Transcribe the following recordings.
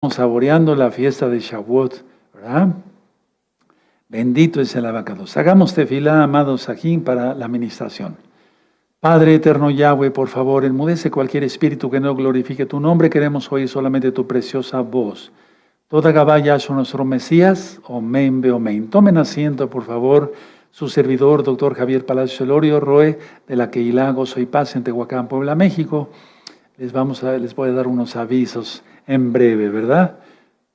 saboreando la fiesta de Shavuot, ¿verdad? Bendito es el abacados. Hagamos tefilá, amados Sajín, para la administración. Padre eterno Yahweh, por favor, enmudece cualquier espíritu que no glorifique tu nombre. Queremos oír solamente tu preciosa voz. Toda Gabá Yahshua, nuestro Mesías, Omen, Beomen. Tomen asiento, por favor, su servidor, doctor Javier Palacio Elorio, Roe, de la Keilah Gozo y Paz en Tehuacán, Puebla, México. Les voy a dar unos avisos en breve, ¿verdad?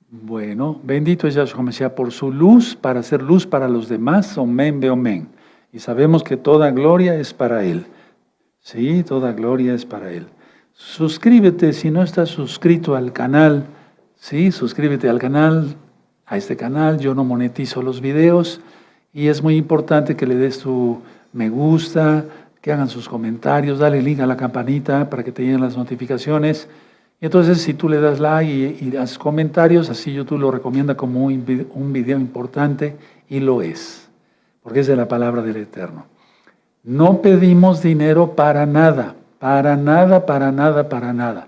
Bueno, bendito es Yahshua Mesías por su luz, para hacer luz para los demás, Omen, Beomen. Y sabemos que toda gloria es para Él. Sí, toda gloria es para Él. Suscríbete si no estás suscrito al canal. Sí, suscríbete al canal, a este canal. Yo no monetizo los videos y es muy importante que le des tu me gusta, que hagan sus comentarios, dale link a la campanita para que te lleguen las notificaciones. Y entonces si tú le das like y haces comentarios, así YouTube lo recomienda como un video importante y lo es, porque es de la palabra del Eterno. No pedimos dinero para nada, para nada, para nada, para nada.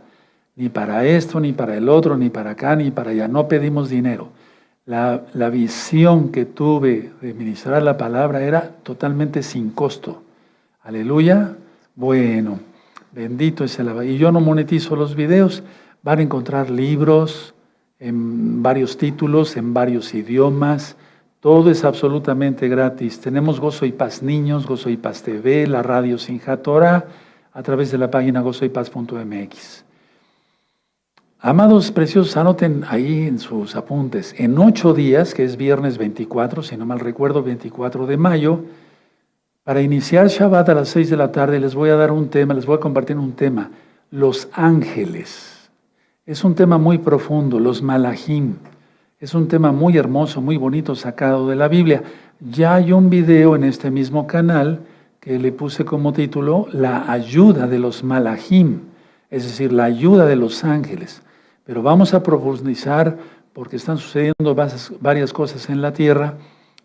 Ni para esto, ni para el otro, ni para acá, ni para allá. No pedimos dinero. La visión que tuve de ministrar la palabra era totalmente sin costo. Aleluya. Bueno, bendito es el abacados. Y yo no monetizo los videos. Van a encontrar libros en varios títulos, en varios idiomas. Todo es absolutamente gratis. Tenemos Gozo y Paz Niños, Gozo y Paz TV, la radio Simchat Torah, a través de la página gozoypaz.mx. Amados preciosos, anoten ahí en sus apuntes. En 8 días, que es viernes 24, si no mal recuerdo, 24 de mayo, para iniciar Shabbat a las 6 de la tarde, les voy a dar un tema, les voy a compartir un tema. Los ángeles. Es un tema muy profundo, los malajim. Es un tema muy hermoso, muy bonito, sacado de la Biblia. Ya hay un video en este mismo canal que le puse como título La ayuda de los malajim, es decir, la ayuda de los ángeles. Pero vamos a profundizar porque están sucediendo varias cosas en la tierra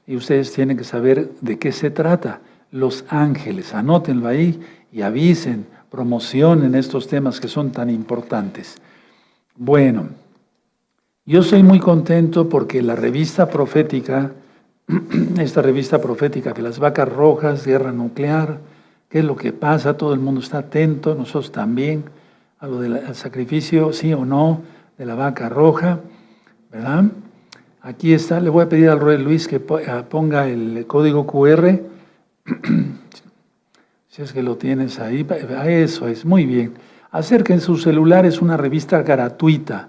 y ustedes tienen que saber de qué se trata. Los ángeles, anótenlo ahí y avisen, promocionen estos temas que son tan importantes. Bueno, yo soy muy contento porque la revista profética, esta revista profética de las vacas rojas, guerra nuclear, qué es lo que pasa, todo el mundo está atento, nosotros también, a lo del sacrificio, sí o no, de la vaca roja, ¿verdad? Aquí está, le voy a pedir al Rey Luis que ponga el código QR, si es que lo tienes ahí, eso es, muy bien. Acerquen su celular, es una revista gratuita,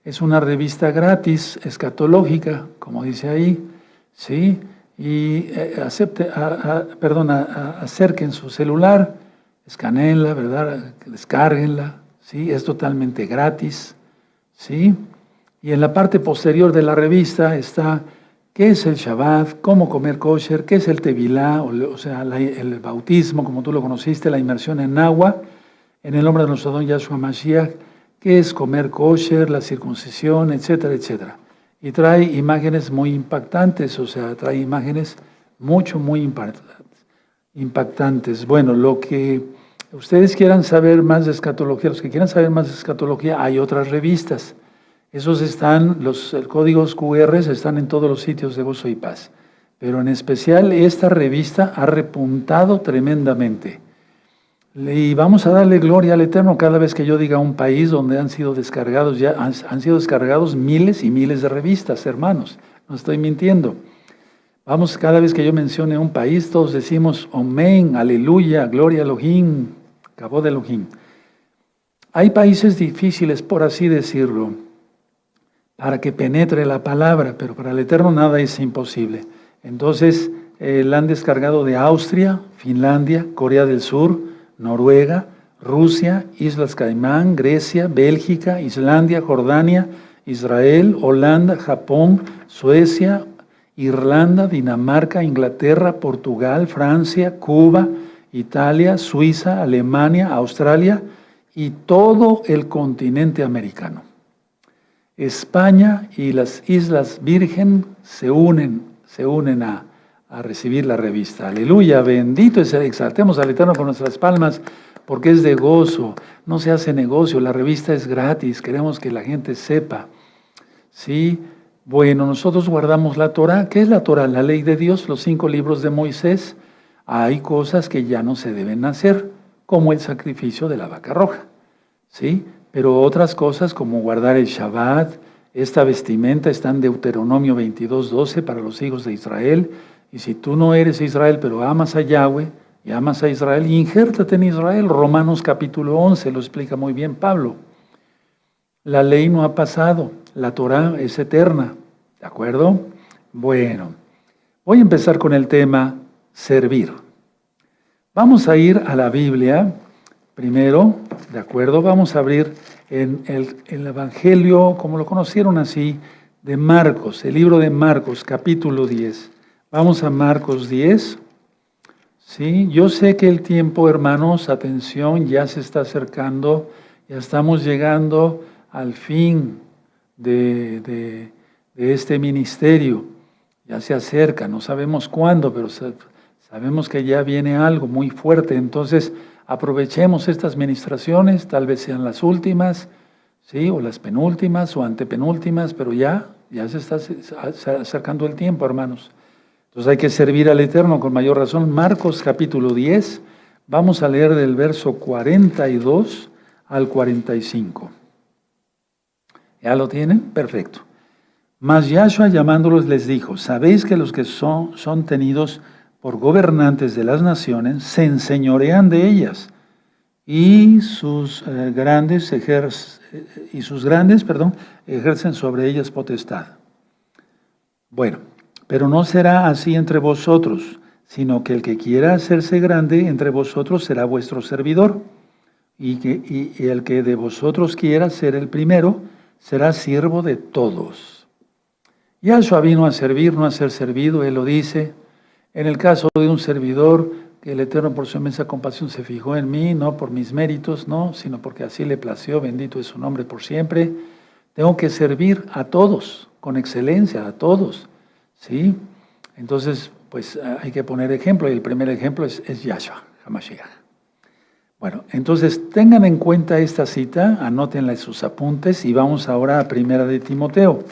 es una revista gratis, escatológica, como dice ahí, ¿sí? Y acerquen su celular, escaneenla, ¿verdad? Descárguenla, ¿sí? Es totalmente gratis, ¿sí? Y en la parte posterior de la revista está qué es el Shabbat, cómo comer kosher, qué es el Tevilá, o sea, el bautismo, como tú lo conociste, la inmersión en agua, en el nombre de nuestro don Yahshua Mashiach, qué es comer kosher, la circuncisión, etcétera, etcétera. Y trae imágenes muy impactantes, o sea, trae imágenes muy impactantes. Bueno, lo que ustedes quieran saber más de escatología, los que quieran saber más de escatología, hay otras revistas. Esos están, los códigos QR están en todos los sitios de Gozo y Paz. Pero en especial esta revista ha repuntado tremendamente. Y vamos a darle gloria al Eterno cada vez que yo diga un país donde han sido descargados, ya han sido descargados miles y miles de revistas, hermanos. No estoy mintiendo. Vamos, cada vez que yo mencione un país, todos decimos, Amén, aleluya, gloria a Elohim, Kabod Elohim. Hay países difíciles, por así decirlo, para que penetre la palabra, pero para el Eterno nada es imposible. Entonces, la han descargado de Austria, Finlandia, Corea del Sur, Noruega, Rusia, Islas Caimán, Grecia, Bélgica, Islandia, Jordania, Israel, Holanda, Japón, Suecia, Irlanda, Dinamarca, Inglaterra, Portugal, Francia, Cuba, Italia, Suiza, Alemania, Australia y todo el continente americano. España y las Islas Virgen se unen a recibir la revista. Aleluya, bendito es el, exaltemos al Eterno con nuestras palmas, porque es de gozo, no se hace negocio, la revista es gratis, queremos que la gente sepa. Sí, bueno, nosotros guardamos la Torá. ¿Qué es la Torá? La ley de Dios, los 5 libros de Moisés. Hay cosas que ya no se deben hacer, como el sacrificio de la vaca roja, ¿sí? Pero otras cosas como guardar el Shabbat, esta vestimenta está en Deuteronomio 22:12 para los hijos de Israel. Y si tú no eres Israel, pero amas a Yahweh y amas a Israel, injértate en Israel. Romanos capítulo 11 lo explica muy bien Pablo. La ley no ha pasado, la Torá es eterna, ¿de acuerdo? Bueno, voy a empezar con el tema servir. Vamos a ir a la Biblia primero, ¿de acuerdo? Vamos a abrir en el Evangelio, como lo conocieron así, de Marcos, el libro de Marcos, capítulo 10. Vamos a Marcos 10. Sí, yo sé que el tiempo, hermanos, atención, ya se está acercando, ya estamos llegando al fin de este ministerio. Ya se acerca, no sabemos cuándo, pero sabemos que ya viene algo muy fuerte. Entonces, aprovechemos estas ministraciones, tal vez sean las últimas, ¿sí? O las penúltimas o antepenúltimas, pero ya se está acercando el tiempo, hermanos. Entonces hay que servir al Eterno con mayor razón. Marcos capítulo 10, vamos a leer del verso 42 al 45. ¿Ya lo tienen? Perfecto. Mas Yahshua llamándolos les dijo, sabéis que los que son tenidos por gobernantes de las naciones se enseñorean de ellas y sus grandes ejercen sobre ellas potestad. Bueno, pero no será así entre vosotros, sino que el que quiera hacerse grande entre vosotros será vuestro servidor, y el que de vosotros quiera ser el primero será siervo de todos. Yahshua vino a servir, no a ser servido, él lo dice. En el caso de un servidor, que el Eterno por su inmensa compasión se fijó en mí, no por mis méritos, no, sino porque así le plació, bendito es su nombre por siempre. Tengo que servir a todos, con excelencia, a todos, ¿sí? Entonces, pues hay que poner ejemplo, y el primer ejemplo es Yahshua, HaMashiach. Bueno, entonces tengan en cuenta esta cita, anótenla en sus apuntes, y vamos ahora a Primera de Timoteo.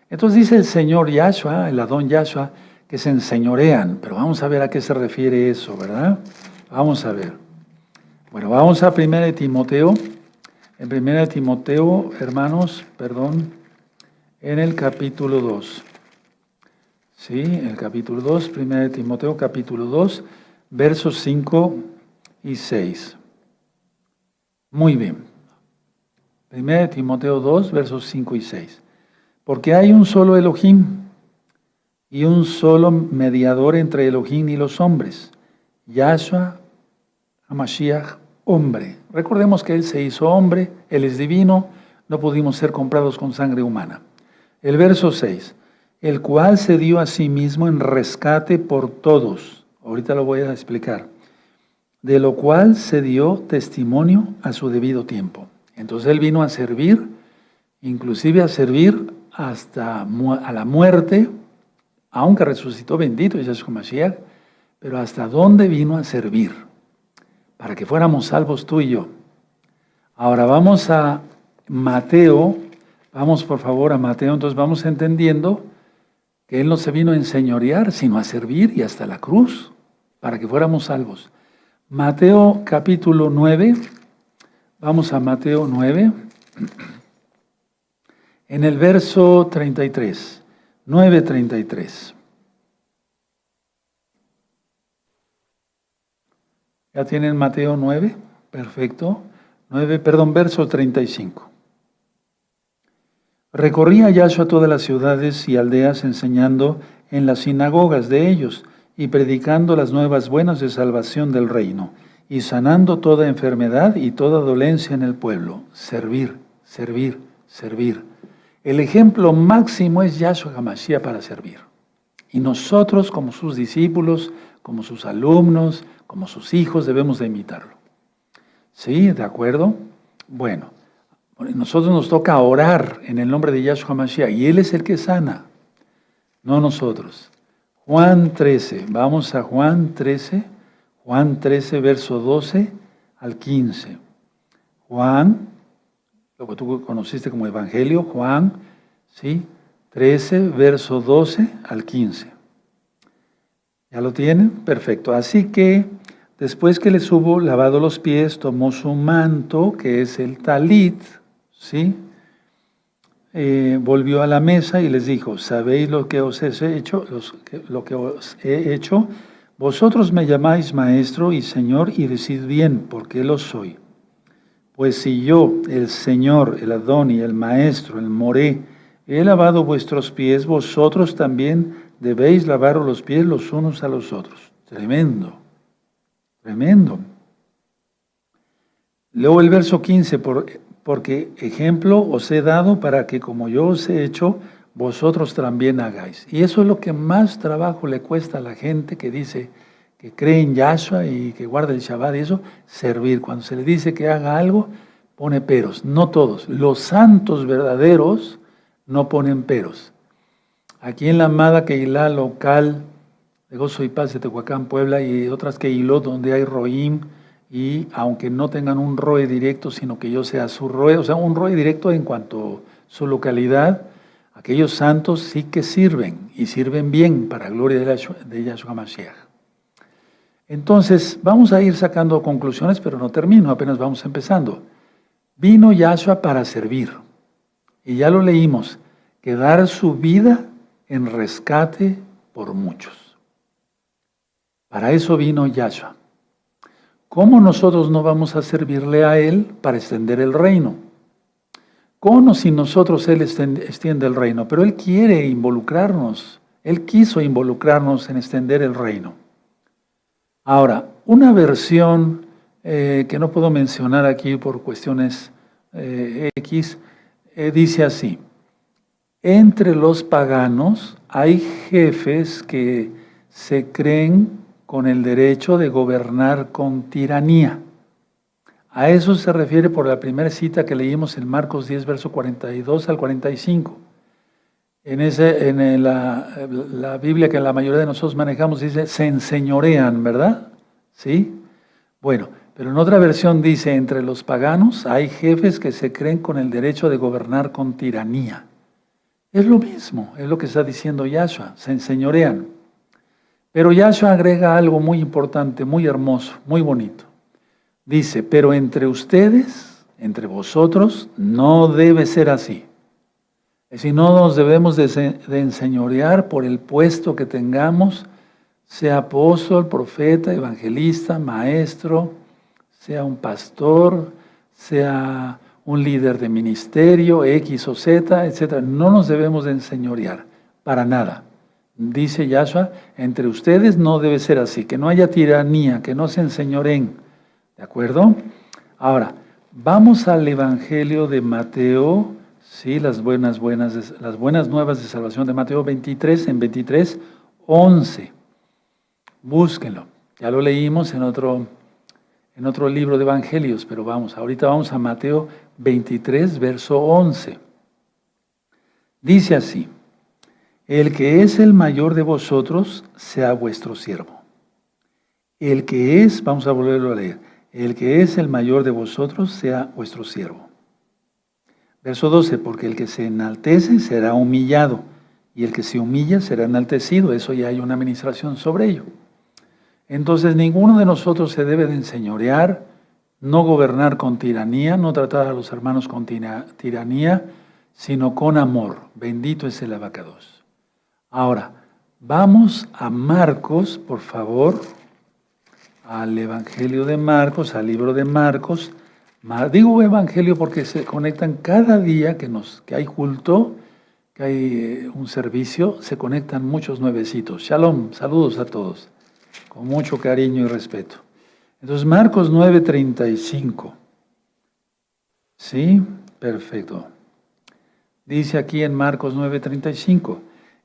Entonces dice el Señor Yahshua, el Adón Yahshua, que se enseñorean, pero vamos a ver a qué se refiere eso, ¿verdad? Vamos a ver. Bueno, vamos a 1 Timoteo. En 1 Timoteo, hermanos, en el capítulo 2. Sí, el capítulo 2, 1 Timoteo, capítulo 2, versos 5 y 6. Muy bien. 1 Timoteo 2, versos 5 y 6. Porque hay un solo Elohim y un solo mediador entre Elohim y los hombres, Yahshua HaMashiach, hombre. Recordemos que Él se hizo hombre, Él es divino, no pudimos ser comprados con sangre humana. El verso 6, el cual se dio a sí mismo en rescate por todos. Ahorita lo voy a explicar. De lo cual se dio testimonio a su debido tiempo. Entonces Él vino a servir, inclusive a servir hasta a la muerte, aunque resucitó, bendito es Yahshua Mashiach, pero ¿hasta dónde vino a servir? Para que fuéramos salvos tú y yo. Ahora vamos a Mateo, vamos por favor a Mateo, entonces vamos entendiendo que Él no se vino a enseñorear, sino a servir y hasta la cruz, para que fuéramos salvos. Mateo capítulo 9, vamos a Mateo 9, en el verso 33. 9:33. ¿Ya tienen Mateo 9? Perfecto. Verso 35. Recorría Yahshua todas las ciudades y aldeas enseñando en las sinagogas de ellos y predicando las nuevas buenas de salvación del reino y sanando toda enfermedad y toda dolencia en el pueblo. Servir, servir, servir. El ejemplo máximo es Yahshua HaMashiach para servir. Y nosotros, como sus discípulos, como sus alumnos, como sus hijos, debemos de imitarlo. ¿Sí? ¿De acuerdo? Bueno, nosotros nos toca orar en el nombre de Yahshua HaMashiach y Él es el que sana, no nosotros. Juan 13, vamos a Juan 13, verso 12 al 15. Juan, lo que tú conociste como Evangelio, Juan, ¿sí? 13, verso 12 al 15. ¿Ya lo tienen? Perfecto. Así que después que les hubo lavado los pies, tomó su manto, que es el talit, ¿sí? Volvió a la mesa y les dijo, ¿sabéis lo que os he hecho? Lo que os he hecho. Vosotros me llamáis maestro y señor y decid bien, porque lo soy. Pues si yo, el Señor, el Adoni, el Maestro, el Moré, he lavado vuestros pies, vosotros también debéis lavaros los pies los unos a los otros. Tremendo, tremendo. Luego el verso 15, porque ejemplo os he dado para que como yo os he hecho, vosotros también hagáis. Y eso es lo que más trabajo le cuesta a la gente que dice que cree en Yahshua y que guarda el Shabbat y eso, servir. Cuando se le dice que haga algo, pone peros. No todos. Los santos verdaderos no ponen peros. Aquí en la amada Keilah local de Gozo y Paz de Tehuacán, Puebla, y otras Keilot donde hay Roim, y aunque no tengan un roe directo, sino que yo sea su roe, o sea, un roe directo en cuanto a su localidad, aquellos santos sí que sirven, y sirven bien para gloria de Yahshua Mashiach. Entonces, vamos a ir sacando conclusiones, pero no termino, apenas vamos empezando. Vino Yahshua para servir, y ya lo leímos, que dar su vida en rescate por muchos. Para eso vino Yahshua. ¿Cómo nosotros no vamos a servirle a Él para extender el reino? ¿Cómo si nosotros Él extiende el reino? Pero Él quiere involucrarnos, Él quiso involucrarnos en extender el reino. Ahora, una versión que no puedo mencionar aquí por cuestiones X, dice así: entre los paganos hay jefes que se creen con el derecho de gobernar con tiranía. A eso se refiere por la primera cita que leímos en Marcos 10, verso 42 al 45. En la Biblia que la mayoría de nosotros manejamos dice, se enseñorean, ¿verdad? ¿Sí? Bueno, pero en otra versión dice, entre los paganos hay jefes que se creen con el derecho de gobernar con tiranía. Es lo mismo, es lo que está diciendo Yahshua, se enseñorean. Pero Yahshua agrega algo muy importante, muy hermoso, muy bonito. Dice, pero entre ustedes, entre vosotros, no debe ser así. Es decir, no nos debemos de enseñorear por el puesto que tengamos, sea apóstol, profeta, evangelista, maestro, sea un pastor, sea un líder de ministerio, X o Z, etc. No nos debemos de enseñorear, para nada. Dice Yahshua, entre ustedes no debe ser así, que no haya tiranía, que no se enseñoreen. ¿De acuerdo? Ahora, vamos al Evangelio de Mateo, sí, las buenas nuevas de salvación de Mateo 23, en 23, 11. Búsquenlo. Ya lo leímos en otro libro de Evangelios, pero ahorita vamos a Mateo 23, verso 11. Dice así: el que es el mayor de vosotros, sea vuestro siervo. El que es, vamos a volverlo a leer, el que es el mayor de vosotros, sea vuestro siervo. Verso 12, porque el que se enaltece será humillado, y el que se humilla será enaltecido. Eso ya hay una administración sobre ello. Entonces, ninguno de nosotros se debe de enseñorear, no gobernar con tiranía, no tratar a los hermanos con tiranía, sino con amor. Bendito es el abacados. Ahora, vamos a Marcos, por favor, al Evangelio de Marcos, al libro de Marcos. Digo Evangelio porque se conectan cada día que hay culto, que hay un servicio, se conectan muchos nuevecitos. Shalom, saludos a todos, con mucho cariño y respeto. Entonces, Marcos 9:35. ¿Sí? Perfecto. Dice aquí en Marcos 9:35.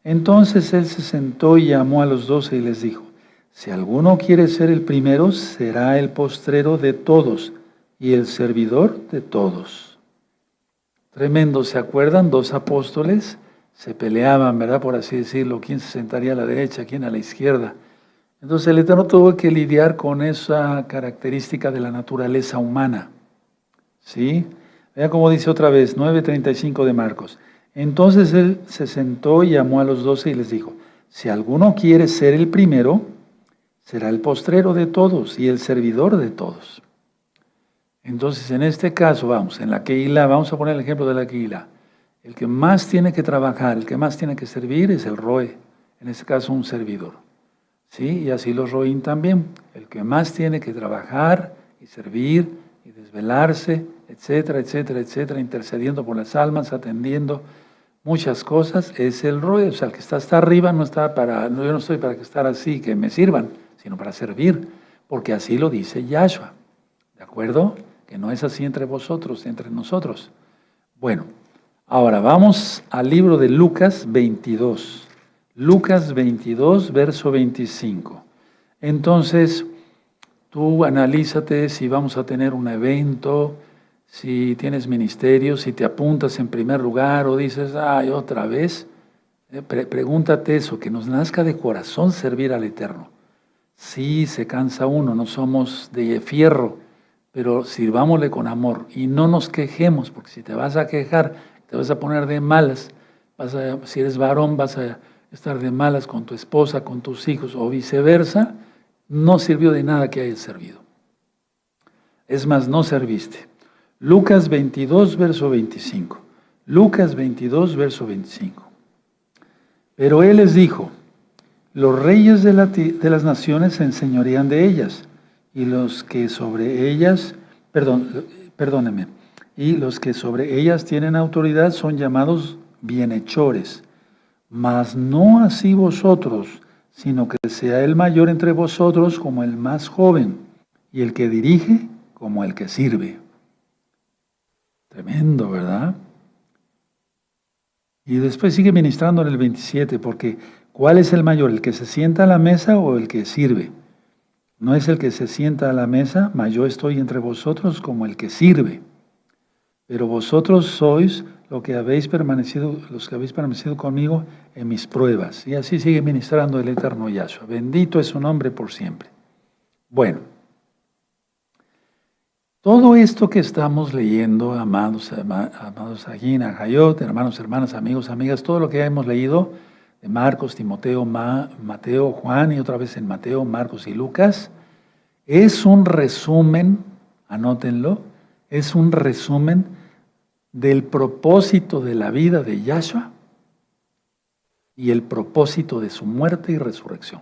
Entonces él se sentó y llamó a los 12 y les dijo, si alguno quiere ser el primero, será el postrero de todos y el servidor de todos. Tremendo, ¿se acuerdan? Dos apóstoles se peleaban, ¿verdad? Por así decirlo, quién se sentaría a la derecha, quién a la izquierda. Entonces el Eterno tuvo que lidiar con esa característica de la naturaleza humana. ¿Sí? Vea cómo dice otra vez, 9:35 de Marcos. Entonces él se sentó y llamó a los 12 y les dijo, si alguno quiere ser el primero, será el postrero de todos y el servidor de todos. Entonces, en este caso, en la Keilah, vamos a poner el ejemplo de la Keilah. El que más tiene que trabajar, el que más tiene que servir es el Roe, en este caso un servidor. ¿Sí? Y así los Roín también. El que más tiene que trabajar y servir y desvelarse, etcétera, etcétera, etcétera, intercediendo por las almas, atendiendo muchas cosas, es el Roe. O sea, el que está hasta arriba yo no estoy para que estar así, que me sirvan, sino para servir, porque así lo dice Yahshua. ¿De acuerdo? Que no es así entre vosotros, entre nosotros. Bueno, ahora vamos al libro de Lucas 22. Lucas 22, verso 25. Entonces, tú analízate si vamos a tener un evento, si tienes ministerio, si te apuntas en primer lugar o dices, ay, otra vez. Pregúntate eso, que nos nazca de corazón servir al Eterno. Sí, se cansa uno, no somos de fierro, pero sirvámosle con amor y no nos quejemos, porque si te vas a quejar, te vas a poner de malas, si eres varón vas a estar de malas con tu esposa, con tus hijos o viceversa, no sirvió de nada que hayas servido. Es más, no serviste. Lucas 22, verso 25. Lucas 22, verso 25. Pero él les dijo, los reyes de las naciones se enseñorean de ellas, y los que sobre ellas, y los que sobre ellas tienen autoridad son llamados bienhechores. Mas no así vosotros, sino que sea el mayor entre vosotros como el más joven, y el que dirige como el que sirve. Tremendo, ¿verdad? Y después sigue ministrando en el 27, porque ¿cuál es el mayor? ¿El que se sienta a la mesa o el que sirve? No es el que se sienta a la mesa, mas yo estoy entre vosotros como el que sirve. Pero vosotros sois los que habéis permanecido conmigo en mis pruebas. Y así sigue ministrando el eterno Yahshua. Bendito es su nombre por siempre. Bueno, todo esto que estamos leyendo, amados Agin, Ajayot, hermanos, hermanas, amigos, amigas, todo lo que hemos leído de Marcos, Timoteo, Mateo, Juan y otra vez en Mateo, Marcos y Lucas, es un resumen, anótenlo, es un resumen del propósito de la vida de Yahshua y el propósito de su muerte y resurrección.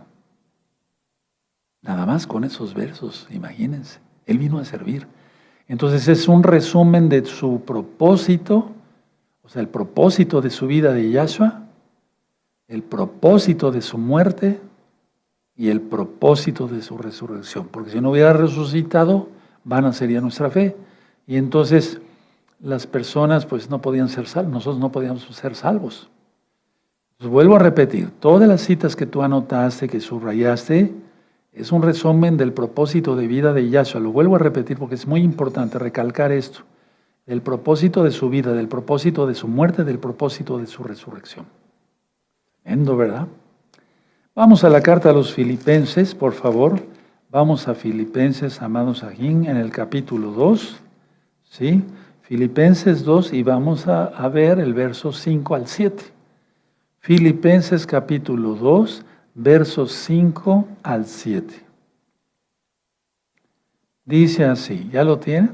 Nada más con esos versos, imagínense. Él vino a servir. Entonces es un resumen de su propósito, o sea, el propósito de su vida de Yahshua, el propósito de su muerte y el propósito de su resurrección. Porque si no hubiera resucitado, vana sería nuestra fe. Y entonces las personas pues no podían ser salvos, nosotros no podíamos ser salvos. Entonces, vuelvo a repetir, todas las citas que tú anotaste, que subrayaste, es un resumen del propósito de vida de Yahshua. Lo vuelvo a repetir porque es muy importante recalcar esto. Del propósito de su vida, del propósito de su muerte, del propósito de su resurrección. Tremendo, ¿verdad? Vamos a la carta a los Filipenses, por favor. Vamos a Filipenses, amados Agin, en el capítulo 2. ¿Sí? Filipenses 2 y vamos a ver el verso 5 al 7. Filipenses capítulo 2, versos 5 al 7. Dice así, ¿ya lo tienen?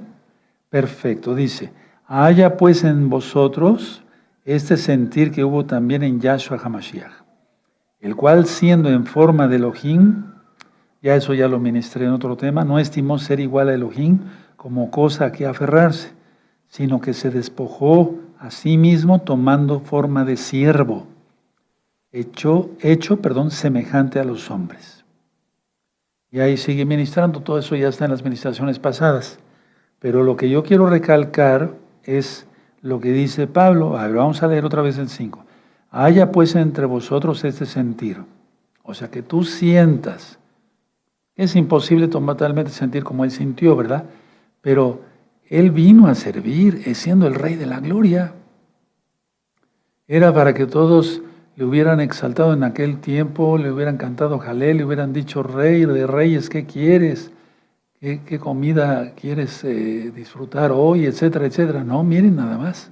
Perfecto, dice, haya pues en vosotros este sentir que hubo también en Yahshua HaMashiach, el cual siendo en forma de Elohim, ya eso ya lo ministré en otro tema, no estimó ser igual a Elohim como cosa a que aferrarse, sino que se despojó a sí mismo tomando forma de siervo, hecho, semejante a los hombres. Y ahí sigue ministrando, todo eso ya está en las ministraciones pasadas. Pero lo que yo quiero recalcar es lo que dice Pablo. A ver, vamos a leer otra vez el 5. Haya pues entre vosotros este sentir. O sea, que tú sientas. Es imposible totalmente sentir como él sintió, ¿verdad? Pero él vino a servir, siendo el Rey de la Gloria. Era para que todos le hubieran exaltado en aquel tiempo, le hubieran cantado Jalel, le hubieran dicho, Rey de Reyes, ¿qué quieres? ¿Qué comida quieres disfrutar hoy? Etcétera, etcétera. No, miren nada más.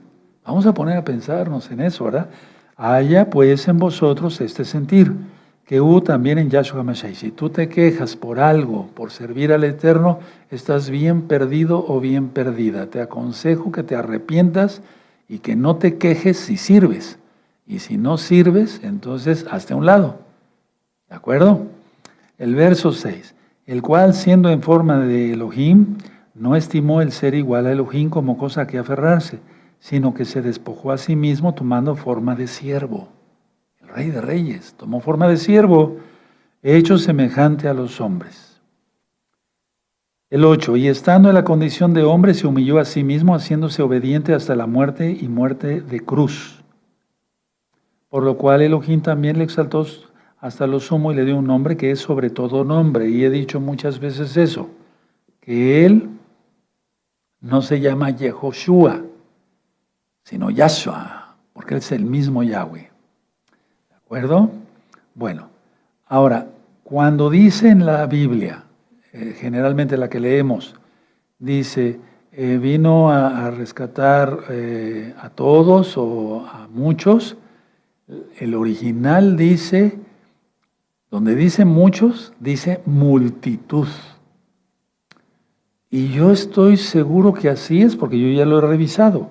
Vamos a poner a pensarnos en eso, ¿verdad? Haya pues en vosotros este sentir, que hubo también en Yahshua HaMashiach. Si tú te quejas por algo, por servir al Eterno, estás bien perdido o bien perdida. Te aconsejo que te arrepientas y que no te quejes si sirves. Y si no sirves, entonces hazte a un lado. ¿De acuerdo? El verso 6. El cual, siendo en forma de Elohim, no estimó el ser igual a Elohim como cosa que aferrarse, sino que se despojó a sí mismo tomando forma de siervo. El Rey de Reyes tomó forma de siervo, hecho semejante a los hombres. El 8. Y estando en la condición de hombre, se humilló a sí mismo, haciéndose obediente hasta la muerte y muerte de cruz. Por lo cual Elohim también le exaltó hasta lo sumo y le dio un nombre que es sobre todo nombre. Y he dicho muchas veces eso, que él no se llama Yehoshua, sino Yahshua, porque él es el mismo Yahweh. ¿De acuerdo? Bueno, ahora, cuando dice en la Biblia, generalmente la que leemos, dice, vino a rescatar a todos o a muchos, el original dice, donde dice muchos, dice multitud. Y yo estoy seguro que así es, porque yo ya lo he revisado.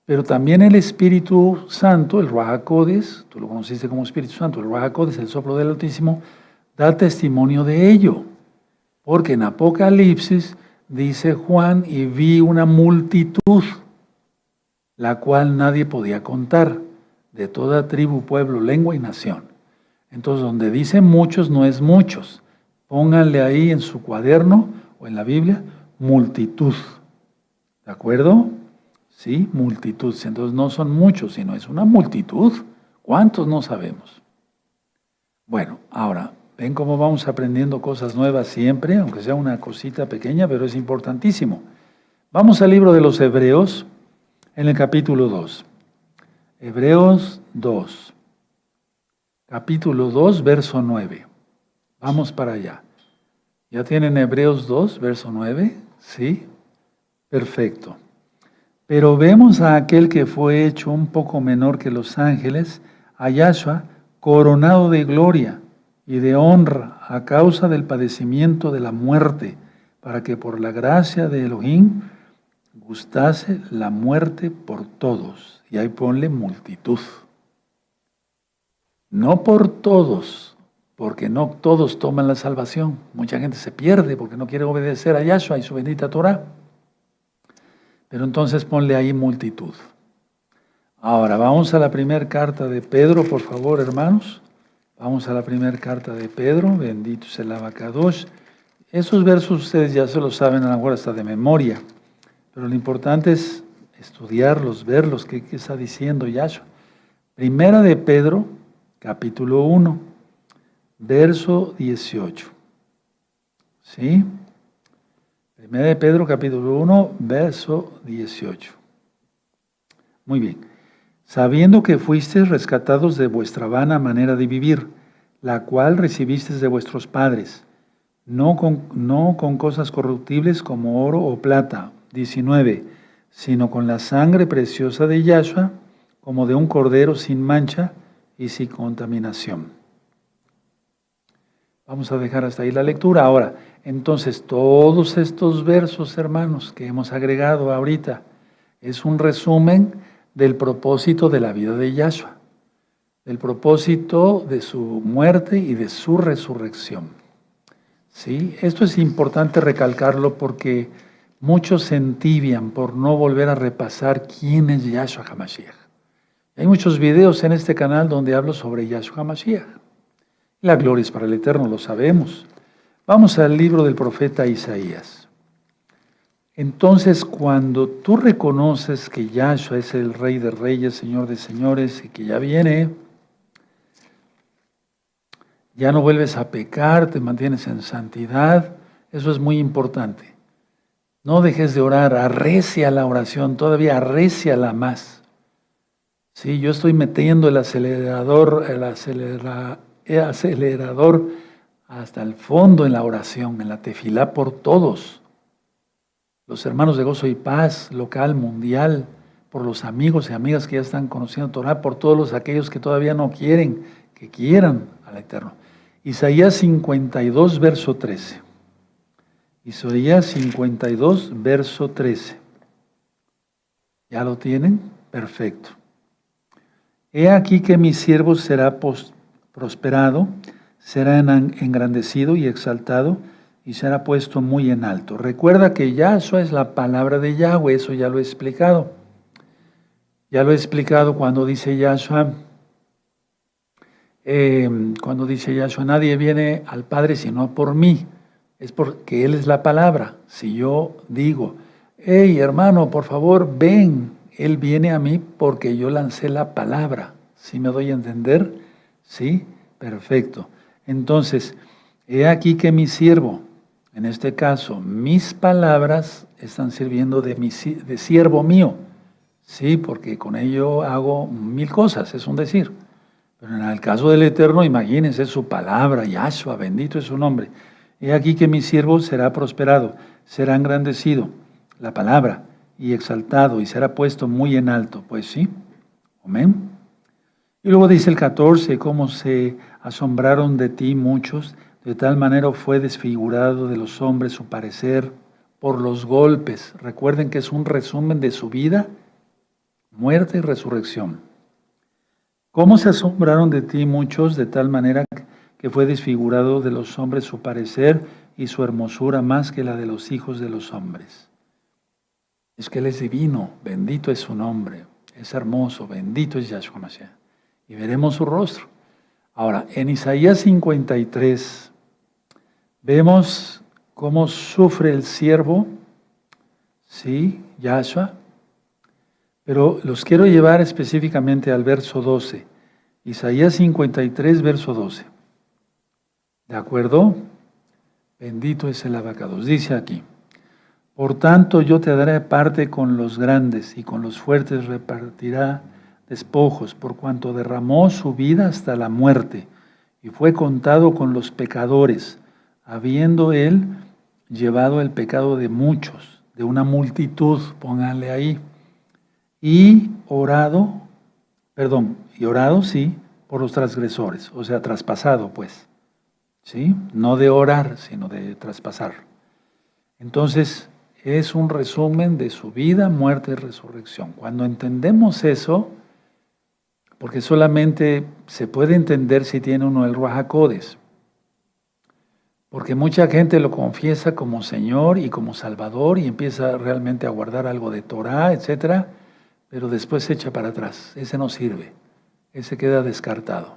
Pero también el Espíritu Santo, el Ruach HaKodesh, tú lo conociste como Espíritu Santo, el Ruach HaKodesh, el soplo del Altísimo, da testimonio de ello. Porque en Apocalipsis dice Juan, y vi una multitud, la cual nadie podía contar, de toda tribu, pueblo, lengua y nación. Entonces, donde dice muchos, no es muchos. Pónganle ahí en su cuaderno o en la Biblia, multitud. ¿De acuerdo? Sí, multitud. Entonces no son muchos, sino es una multitud. ¿Cuántos? No sabemos. Bueno, ahora, ven cómo vamos aprendiendo cosas nuevas siempre, aunque sea una cosita pequeña, pero es importantísimo. Vamos al libro de los Hebreos, en el capítulo 2. Hebreos 2. Capítulo 2, verso 9. Vamos para allá. ¿Ya tienen Hebreos 2, verso 9? ¿Sí? Perfecto. Pero vemos a aquel que fue hecho un poco menor que los ángeles, a Yahshua, coronado de gloria y de honra a causa del padecimiento de la muerte, para que por la gracia de Elohim gustase la muerte por todos. Y ahí ponle multitud. No por todos, porque no todos toman la salvación. Mucha gente se pierde porque no quiere obedecer a Yahshua y su bendita Torah. Pero entonces ponle ahí multitud. Ahora, vamos a la primera carta de Pedro, por favor, hermanos. Vamos a la primera carta de Pedro, bendito sea el Abacadosh. Esos versos ustedes ya se los saben a lo mejor hasta de memoria, pero lo importante es estudiarlos, verlos, qué está diciendo Yahshua. Primera de Pedro, capítulo 1, verso 18. ¿Sí? Primera de Pedro, capítulo 1, verso 18. Muy bien. Sabiendo que fuisteis rescatados de vuestra vana manera de vivir, la cual recibisteis de vuestros padres, no con cosas corruptibles como oro o plata, 19, sino con la sangre preciosa de Yahshua, como de un cordero sin mancha y sin contaminación. Vamos a dejar hasta ahí la lectura. Ahora, entonces, todos estos versos, hermanos, que hemos agregado ahorita, es un resumen del propósito de la vida de Yahshua, del propósito de su muerte y de su resurrección. ¿Sí? Esto es importante recalcarlo porque muchos se entibian por no volver a repasar quién es Yahshua HaMashiach. Hay muchos videos en este canal donde hablo sobre Yahshua HaMashiach. La gloria es para el Eterno, lo sabemos. Vamos al libro del profeta Isaías. Entonces, cuando tú reconoces que Yahshua es el Rey de Reyes, Señor de Señores, y que ya viene, ya no vuelves a pecar, te mantienes en santidad, eso es muy importante. No dejes de orar, arrecia la oración, todavía arréciala más. Sí, yo estoy metiendo el acelerador hasta el fondo en la oración, en la tefilá por todos. Los hermanos de Gozo y Paz, local, mundial, por los amigos y amigas que ya están conociendo Torah, por todos aquellos que todavía no quieren, que quieran al Eterno. Isaías 52, verso 13. Isaías 52, verso 13. ¿Ya lo tienen? Perfecto. He aquí que mi siervo será prosperado, será engrandecido y exaltado, y será puesto muy en alto. Recuerda que Yahshua es la palabra de Yahweh, eso ya lo he explicado. Ya lo he explicado cuando dice Yahshua, nadie viene al Padre sino por mí. Es porque Él es la palabra. Si yo digo, hey hermano, por favor, ven, Él viene a mí porque yo lancé la palabra. ¿Sí me doy a entender? Sí, perfecto. Entonces, he aquí que mi siervo, en este caso, mis palabras están sirviendo de siervo mío. Sí, porque con ello hago 1000 cosas, es un decir. Pero en el caso del Eterno, imagínense su palabra, Yahshua, bendito es su nombre. He aquí que mi siervo será prosperado, será engrandecido, la palabra, y exaltado, y será puesto muy en alto. Pues sí, amén. Y luego dice el 14, cómo se asombraron de ti muchos, de tal manera fue desfigurado de los hombres su parecer por los golpes. Recuerden que es un resumen de su vida, muerte y resurrección. ¿Cómo se asombraron de ti muchos de tal manera que fue desfigurado de los hombres su parecer y su hermosura más que la de los hijos de los hombres? Es que Él es divino, bendito es su nombre, es hermoso, bendito es Yahshua Mashiach. Y veremos su rostro. Ahora, en Isaías 53 vemos cómo sufre el siervo, sí, Yahshua. Pero los quiero llevar específicamente al verso 12. Isaías 53, verso 12. ¿De acuerdo? Bendito es el abacados. Dice aquí, por tanto yo te daré parte con los grandes y con los fuertes repartirá despojos, por cuanto derramó su vida hasta la muerte y fue contado con los pecadores, habiendo él llevado el pecado de muchos, de una multitud, pónganle ahí. Y orado, sí, por los transgresores, o sea, traspasado, pues, ¿sí? No de orar, sino de traspasar. Entonces, es un resumen de su vida, muerte y resurrección. Cuando entendemos eso, porque solamente se puede entender si tiene uno el Ruach HaKodesh, porque mucha gente lo confiesa como Señor y como Salvador y empieza realmente a guardar algo de Torah, etcétera, pero después se echa para atrás. Ese no sirve. Ese queda descartado.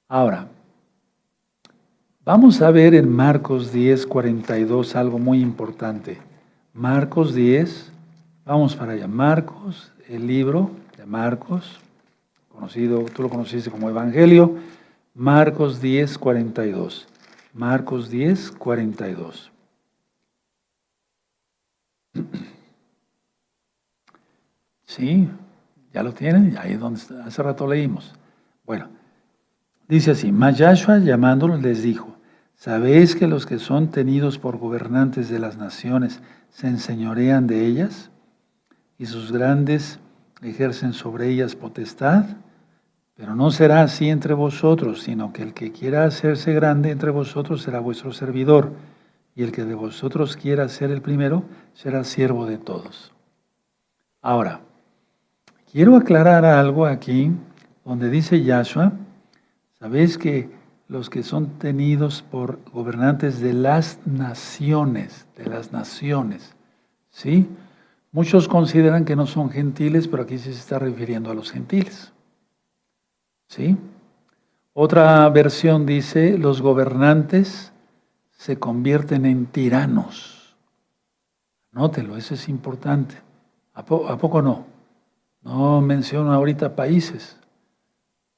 Ahora, vamos a ver en Marcos 10, 42 algo muy importante. Marcos 10, vamos para allá. Marcos, el libro de Marcos, conocido, tú lo conociste como Evangelio. Marcos 10, 42. Marcos 10, 42. Sí, ya lo tienen, ahí es donde hace rato leímos. Bueno, dice así, mas Yahshua llamándolos les dijo, ¿sabéis que los que son tenidos por gobernantes de las naciones se enseñorean de ellas? Y sus grandes ejercen sobre ellas potestad, pero no será así entre vosotros, sino que el que quiera hacerse grande entre vosotros será vuestro servidor, y el que de vosotros quiera ser el primero será siervo de todos. Ahora, quiero aclarar algo aquí, donde dice Yahshua, sabéis que los que son tenidos por gobernantes de las naciones, ¿sí? Muchos consideran que no son gentiles, pero aquí sí se está refiriendo a los gentiles, ¿sí? Otra versión dice, los gobernantes se convierten en tiranos. Anótelo, eso es importante. ¿A poco no? No menciono ahorita países,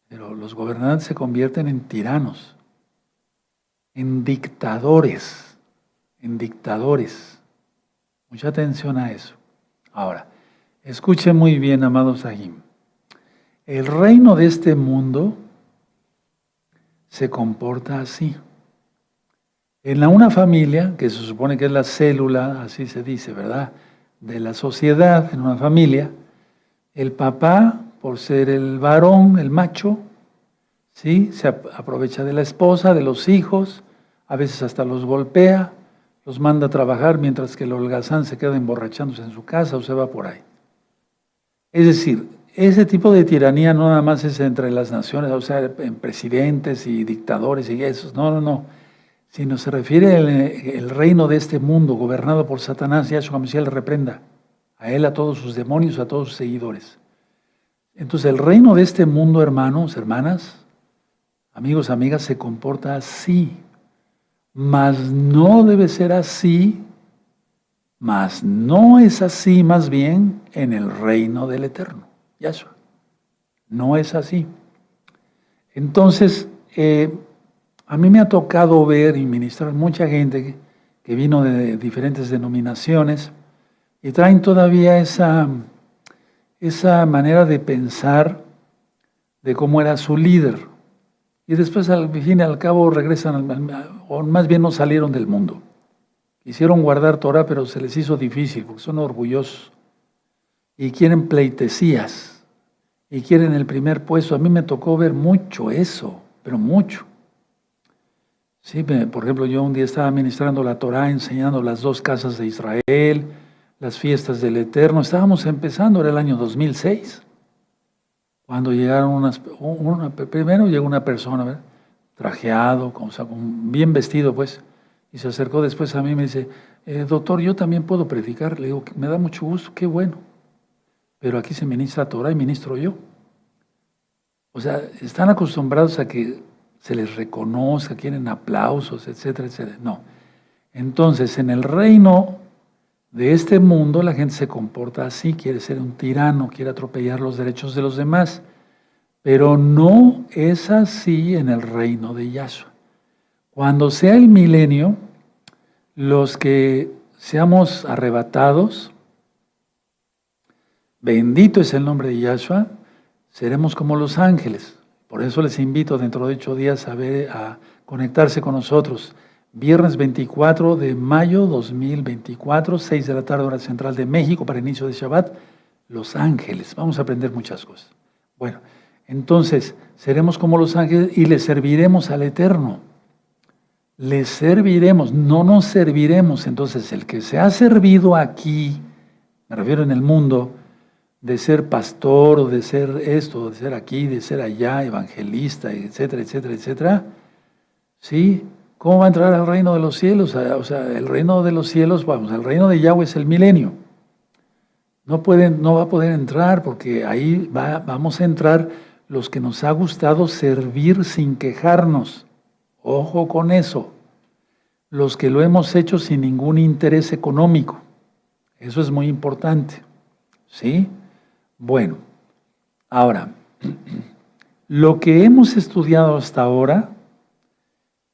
pero los gobernantes se convierten en tiranos, en dictadores, Mucha atención a eso. Ahora, escuchen muy bien, amados Sahim. El reino de este mundo se comporta así. En una familia, que se supone que es la célula, así se dice, ¿verdad?, de la sociedad, en una familia, El papá, por ser el varón, el macho, ¿sí? Se aprovecha de la esposa, de los hijos, a veces hasta los golpea, los manda a trabajar mientras que el holgazán se queda emborrachándose en su casa o se va por ahí. Es decir, ese tipo de tiranía no nada más es entre las naciones, o sea, en presidentes y dictadores y esos, no, sino se refiere el reino de este mundo gobernado por Satanás. Yahshua Mashiach le reprenda a él, a todos sus demonios, a todos sus seguidores. Entonces el reino de este mundo, hermanos, hermanas, amigos, amigas, se comporta así, mas no debe ser así, mas no es así más bien en el reino del Eterno, Yahshua. No es así. Entonces, a mí me ha tocado ver y ministrar mucha gente que vino de diferentes denominaciones y traen todavía esa manera de pensar de cómo era su líder. Y después, al fin y al cabo, regresan, o más bien no salieron del mundo. Quisieron guardar Torah, pero se les hizo difícil porque son orgullosos y quieren pleitesías y quieren el primer puesto. A mí me tocó ver mucho eso, pero mucho. Sí, por ejemplo, yo un día estaba ministrando la Torah, enseñando las 2 casas de Israel, las fiestas del Eterno. Estábamos empezando, era el año 2006, cuando llegaron primero llegó una persona, ¿verdad?, trajeado, bien vestido, pues, y se acercó después a mí y me dice, doctor, yo también puedo predicar. Le digo, me da mucho gusto, qué bueno, pero aquí se ministra Torah y ministro yo. O sea, están acostumbrados a que se les reconozca, quieren aplausos, etcétera, etcétera. No. Entonces, en el reino de este mundo, la gente se comporta así, quiere ser un tirano, quiere atropellar los derechos de los demás, pero no es así en el reino de Yahshua. Cuando sea el milenio, los que seamos arrebatados, bendito es el nombre de Yahshua, seremos como los ángeles. Por eso les invito dentro de 8 días a conectarse con nosotros. Viernes 24 de mayo 2024, 6 de la tarde, hora central de México, para inicio de Shabbat, Los Ángeles. Vamos a aprender muchas cosas. Bueno, entonces, seremos como los ángeles y le serviremos al Eterno. Le serviremos, no nos serviremos. Entonces, el que se ha servido aquí, me refiero en el mundo, de ser pastor o de ser esto, de ser aquí, de ser allá, evangelista, etcétera, etcétera, etcétera, ¿sí? ¿Cómo va a entrar al reino de los cielos? O sea, el reino de los cielos, vamos, el reino de Yahweh es el milenio. No va a poder entrar porque ahí vamos a entrar los que nos ha gustado servir sin quejarnos. Ojo con eso. Los que lo hemos hecho sin ningún interés económico. Eso es muy importante. ¿Sí? Bueno, ahora, lo que hemos estudiado hasta ahora,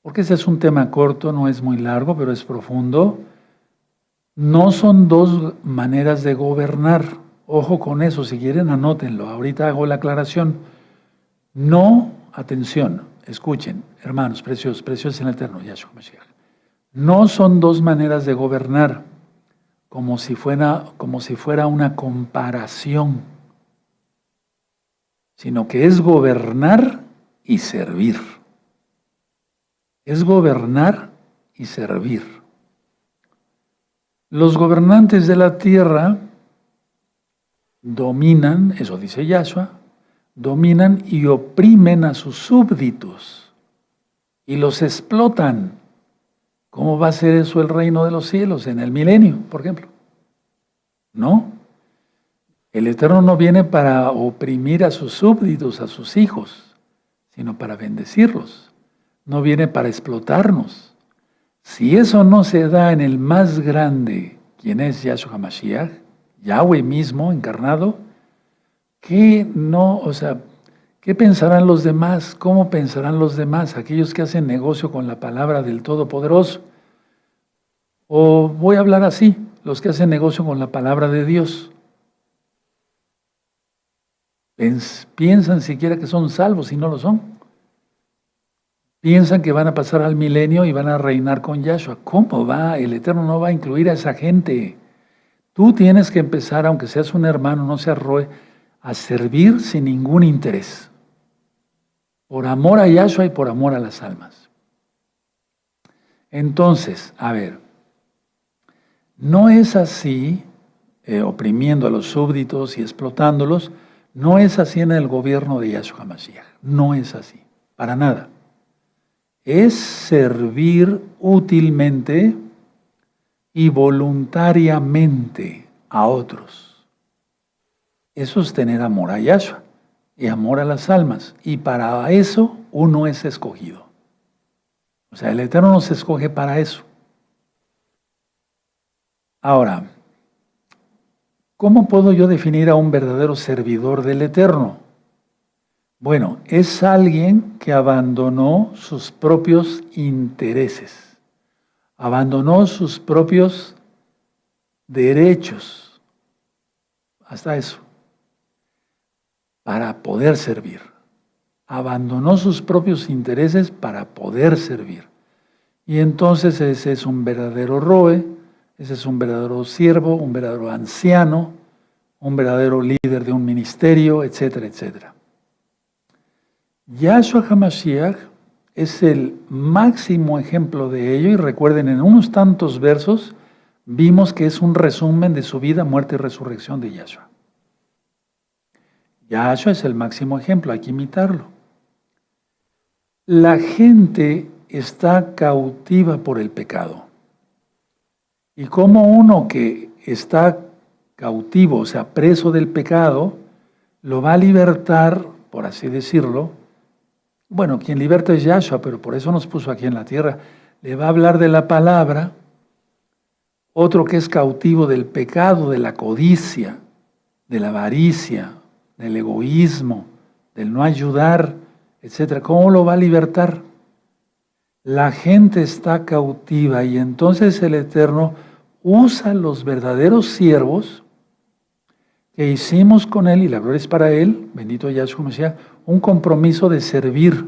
porque ese es un tema corto, no es muy largo, pero es profundo, no son 2 maneras de gobernar. Ojo con eso, si quieren anótenlo, ahorita hago la aclaración. No, atención, escuchen, hermanos, preciosos en el Eterno, Yahshua Mashiach. No son 2 maneras de gobernar, como si fuera una comparación, sino que es gobernar y servir. Es gobernar y servir. Los gobernantes de la tierra dominan, eso dice Yahshua, dominan y oprimen a sus súbditos y los explotan. ¿Cómo va a ser eso el reino de los cielos en el milenio, por ejemplo? No. El Eterno no viene para oprimir a sus súbditos, a sus hijos, sino para bendecirlos. No viene para explotarnos. Si eso no se da en el más grande, quien es Yahshua HaMashiach, Yahweh mismo encarnado, ¿qué pensarán los demás? ¿Cómo pensarán los demás? Aquellos que hacen negocio con la palabra del Todopoderoso. O voy a hablar así, los que hacen negocio con la palabra de Dios. Piensan siquiera que son salvos y no lo son. Piensan que van a pasar al milenio y van a reinar con Yahshua. ¿Cómo va? El Eterno no va a incluir a esa gente. Tú tienes que empezar, aunque seas un hermano, no seas roe, a servir sin ningún interés, por amor a Yahshua y por amor a las almas. Entonces, a ver, no es así, oprimiendo a los súbditos y explotándolos, no es así en el gobierno de Yahshua HaMashiach, no es así, para nada. Es servir útilmente y voluntariamente a otros. Eso es tener amor a Yahshua y amor a las almas. Y para eso uno es escogido. O sea, el Eterno nos escoge para eso. Ahora, ¿cómo puedo yo definir a un verdadero servidor del Eterno? Bueno, es alguien que abandonó sus propios intereses, abandonó sus propios derechos, hasta eso, para poder servir. Abandonó sus propios intereses para poder servir. Y entonces ese es un verdadero roe, ese es un verdadero siervo, un verdadero anciano, un verdadero líder de un ministerio, etcétera, etcétera. Yahshua HaMashiach es el máximo ejemplo de ello, y recuerden, en unos tantos versos vimos que es un resumen de su vida, muerte y resurrección de Yahshua. Yahshua es el máximo ejemplo, hay que imitarlo. La gente está cautiva por el pecado. Y como uno que está cautivo, o sea, preso del pecado, lo va a libertar, por así decirlo. Bueno, quien liberta es Yahshua, pero por eso nos puso aquí en la tierra. Le va a hablar de la palabra. Otro que es cautivo del pecado, de la codicia, de la avaricia, del egoísmo, del no ayudar, etc. ¿Cómo lo va a libertar? La gente está cautiva y entonces el Eterno usa los verdaderos siervos que hicimos con Él, y la gloria es para Él, bendito Yahshua Mashiach, un compromiso de servir.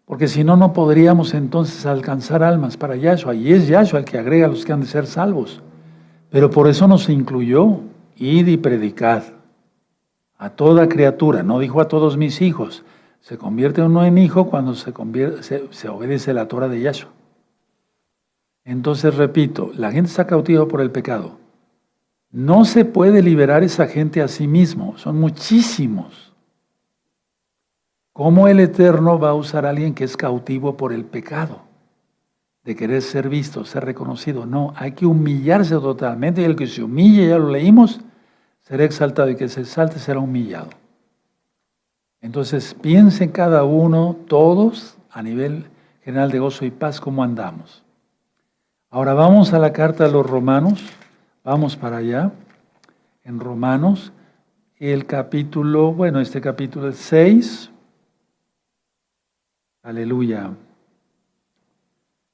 Porque si no, no podríamos entonces alcanzar almas para Yahshua. Y es Yahshua el que agrega a los que han de ser salvos. Pero por eso nos incluyó, id y predicad a toda criatura. No dijo a todos mis hijos. Se convierte uno en hijo cuando se obedece la Torah de Yahshua. Entonces, repito, la gente está cautiva por el pecado. No se puede liberar esa gente a sí mismo. Son muchísimos. ¿Cómo el Eterno va a usar a alguien que es cautivo por el pecado? De querer ser visto, ser reconocido. No, hay que humillarse totalmente, y el que se humille, ya lo leímos, será exaltado, y que se exalte será humillado. Entonces piensen cada uno, todos, a nivel general de gozo y paz, cómo andamos. Ahora vamos a la carta a los Romanos, vamos para allá, en Romanos, el capítulo, bueno, este capítulo es 6, aleluya.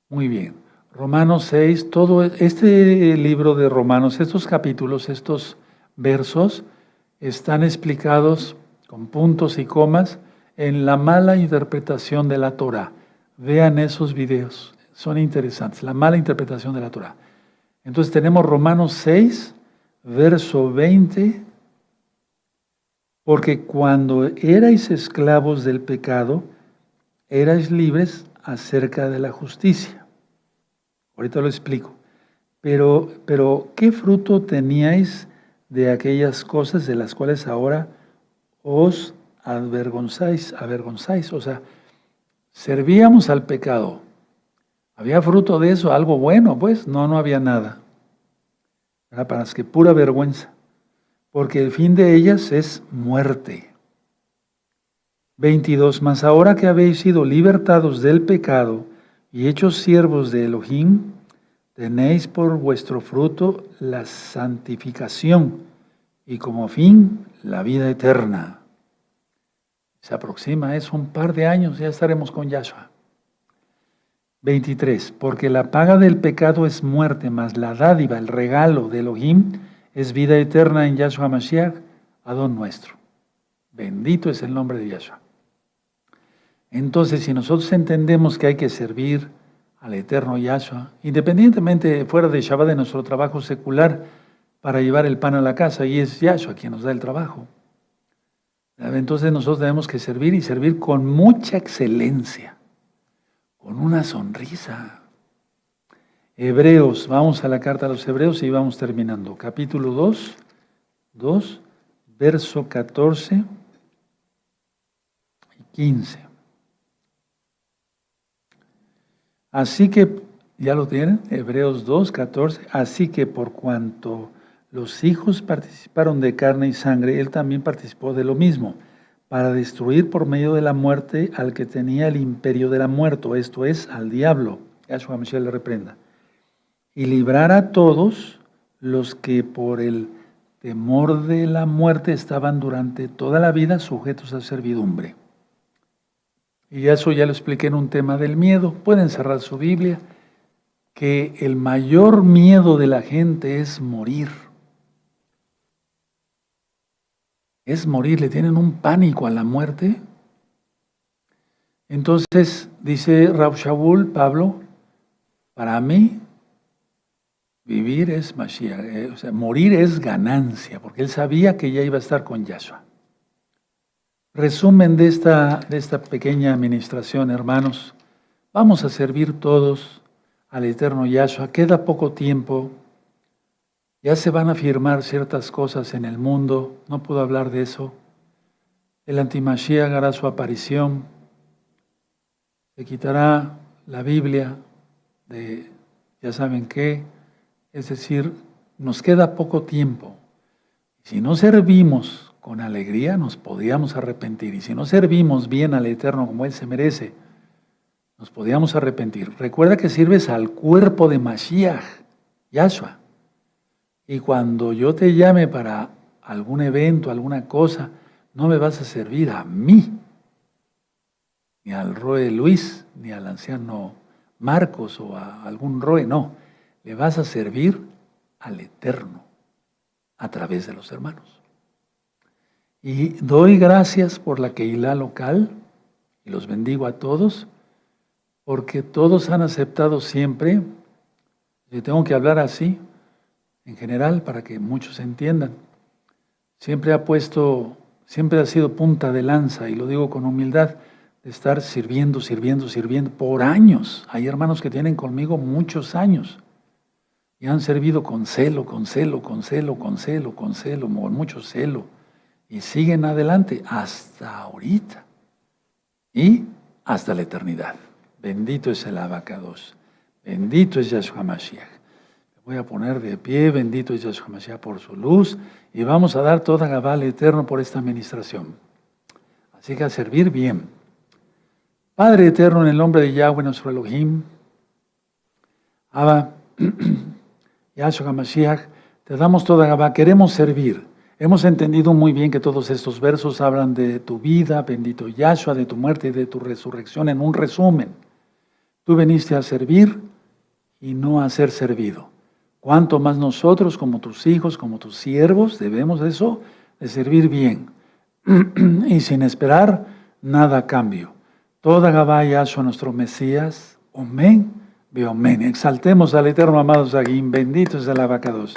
Muy bien. Romanos 6, todo este libro de Romanos, estos capítulos, estos versos, están explicados con puntos y comas en la mala interpretación de la Torah. Vean esos videos, son interesantes, la mala interpretación de la Torah. Entonces tenemos Romanos 6, verso 20, porque cuando erais esclavos del pecado, erais libres acerca de la justicia. Ahorita lo explico. Pero ¿qué fruto teníais de aquellas cosas de las cuales ahora os avergonzáis? O sea, servíamos al pecado. ¿Había fruto de eso? ¿Algo bueno? Pues no había nada. ¿Verdad? Para que pura vergüenza. Porque el fin de ellas es muerte. 22. Mas ahora que habéis sido libertados del pecado y hechos siervos de Elohim, tenéis por vuestro fruto la santificación y como fin la vida eterna. Se aproxima, es un par de años, ya estaremos con Yahshua. 23. Porque la paga del pecado es muerte, mas la dádiva, el regalo de Elohim, es vida eterna en Yahshua Mashiach, Adón nuestro. Bendito es el nombre de Yahshua. Entonces, si nosotros entendemos que hay que servir al eterno Yahshua, independientemente fuera de Shabbat de nuestro trabajo secular, para llevar el pan a la casa y es Yahshua quien nos da el trabajo. Entonces nosotros tenemos que servir y servir con mucha excelencia, con una sonrisa. Hebreos, vamos a la carta a los Hebreos y vamos terminando. Capítulo 2, verso 14 y 15. Así que, ¿ya lo tienen? Hebreos 2, 14. Así que por cuanto los hijos participaron de carne y sangre, él también participó de lo mismo, para destruir por medio de la muerte al que tenía el imperio de la muerte, esto es, al diablo. Yahshua Mashiach le reprenda. Y librar a todos los que por el temor de la muerte estaban durante toda la vida sujetos a servidumbre. Y eso ya lo expliqué en un tema del miedo. Pueden cerrar su Biblia, que el mayor miedo de la gente es morir. Es morir, le tienen un pánico a la muerte. Entonces, dice Rab Shaul, Pablo, para mí, vivir es Mashiach, o sea, morir es ganancia, porque él sabía que ya iba a estar con Yahshua. Resumen de esta pequeña administración, hermanos. Vamos a servir todos al eterno Yahshua. Queda poco tiempo. Ya se van a firmar ciertas cosas en el mundo. No puedo hablar de eso. El antimashiach hará su aparición. Se quitará la Biblia de ya saben qué. Es decir, nos queda poco tiempo. Si no servimos con alegría, nos podíamos arrepentir. Y si no servimos bien al Eterno como Él se merece, nos podíamos arrepentir. Recuerda que sirves al cuerpo de Mashiach, Yahshua. Y cuando yo te llame para algún evento, alguna cosa, no me vas a servir a mí, ni al Roe Luis, ni al anciano Marcos o a algún Roe, no. Le vas a servir al Eterno a través de los hermanos. Y doy gracias por la Keilah local y los bendigo a todos, porque todos han aceptado siempre, yo tengo que hablar así, en general, para que muchos entiendan. Siempre ha sido punta de lanza, y lo digo con humildad, de estar sirviendo por años. Hay hermanos que tienen conmigo muchos años y han servido con mucho celo, y siguen adelante hasta ahorita y hasta la eternidad. Bendito es el Abacados, bendito es Yahshua Mashiach. Voy a poner de pie, bendito es Yahshua Mashiach por su luz, y vamos a dar toda Gabá al Eterno por esta administración. Así que a servir bien. Padre Eterno, en el nombre de Yahweh, nuestro Elohim, Abba, Yahshua Mashiach, te damos toda Gabá, queremos servir. Hemos entendido muy bien que todos estos versos hablan de tu vida, bendito Yahshua, de tu muerte y de tu resurrección. En un resumen, tú viniste a servir y no a ser servido. Cuanto más nosotros, como tus hijos, como tus siervos, debemos eso de servir bien y sin esperar nada a cambio. Toda Gabá Yahshua, nuestro Mesías, Omen, Beomen. Exaltemos al Eterno, amados Agim, bendito es el Abacados.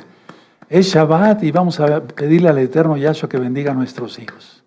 Es Shabbat y vamos a pedirle al Eterno Yahshua que bendiga a nuestros hijos.